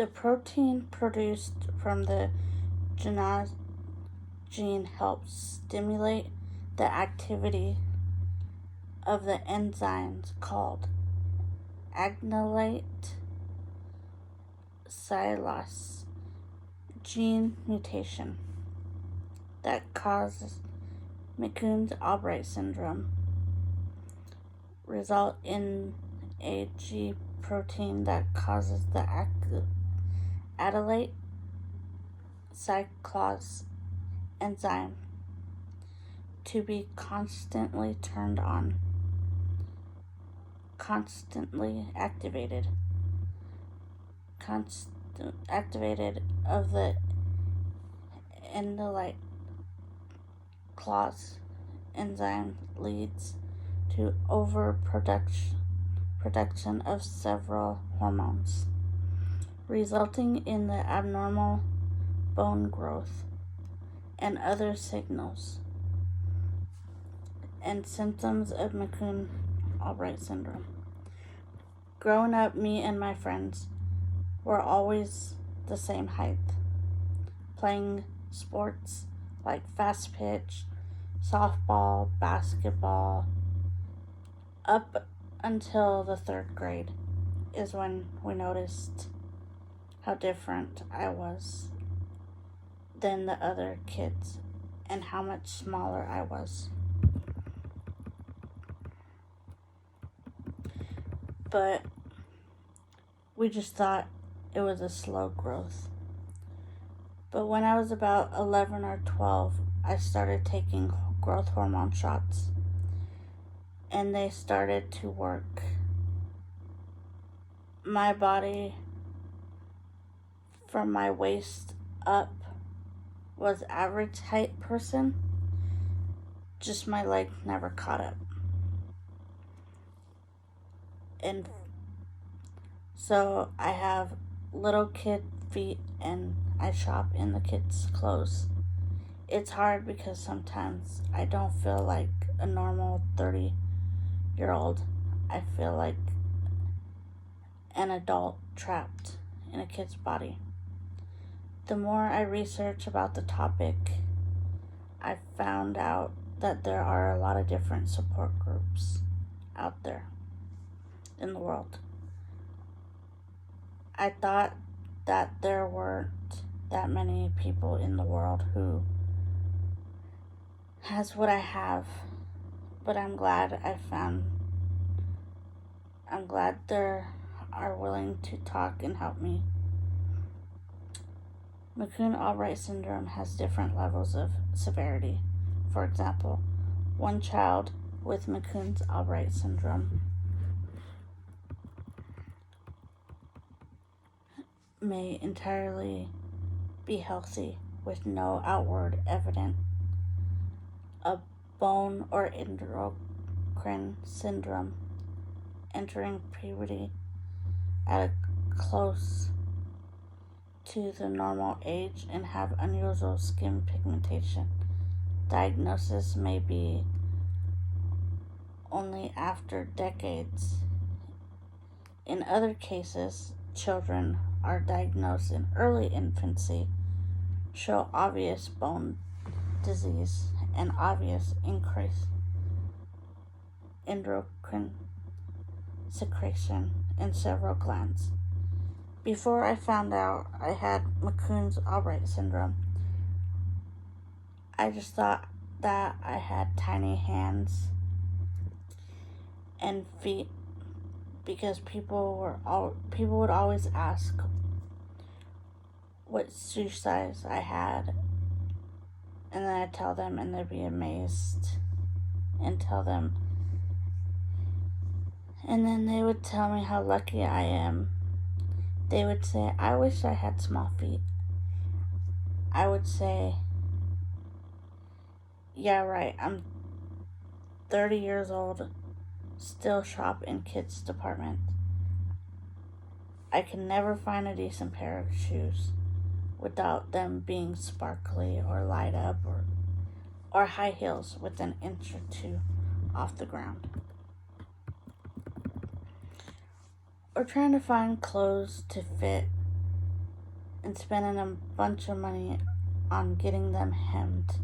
The protein produced from the GNAS gene helps stimulate the activity of the enzymes called agnalate sialase gene mutation that causes McCune-Albright syndrome, result in a G protein that causes the adelate cyclase enzyme to be constantly turned on, constantly activated of the endolite clause enzyme leads to overproduction of several hormones, resulting in the abnormal bone growth and other signals and symptoms of McCune-Albright syndrome. Growing up, me and my friends were always the same height, playing sports like fast pitch, softball, basketball, up until the 3rd grade is when we noticed how different I was than the other kids and how much smaller I was. But we just thought it was a slow growth. But when I was about 11 or 12, I started taking growth hormone shots, and they started to work. My body, from my waist up, was average height person, just my leg never caught up. And so I have little kid feet and I shop in the kids' clothes. It's hard because sometimes I don't feel like a normal 30-year-old. I feel like an adult trapped in a kid's body. The more I research about the topic, I found out that there are a lot of different support groups out there in the world. I thought that there weren't that many people in the world who has what I have, but I'm glad they are willing to talk and help me. McCune-Albright syndrome has different levels of severity. For example, one child with McCune-Albright syndrome may entirely be healthy with no outward evidence of bone or endocrine syndrome, entering puberty at a close to the normal age and have unusual skin pigmentation. Diagnosis may be only after decades. In other cases, children are diagnosed in early infancy, show obvious bone disease and obvious increased endocrine secretion in several glands. Before I found out I had McCune-Albright syndrome, I just thought that I had tiny hands and feet because people would always ask what shoe size I had, and then I'd tell them and they'd be amazed and tell them, and then they would tell me how lucky I am. They would say, I wish I had small feet. I would say, yeah, right, I'm 30 years old, still shop in kids' department. I can never find a decent pair of shoes without them being sparkly or light up or high heels with an inch or two off the ground. Or trying to find clothes to fit and spending a bunch of money on getting them hemmed.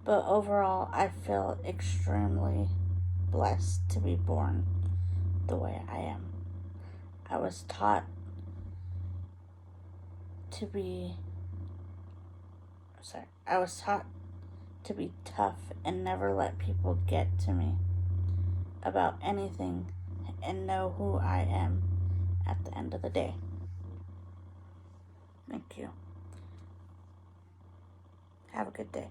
But overall, I feel extremely blessed to be born the way I am. I was taught to be tough and never let people get to me about anything and know who I am at the end of the day. Thank you. Have a good day.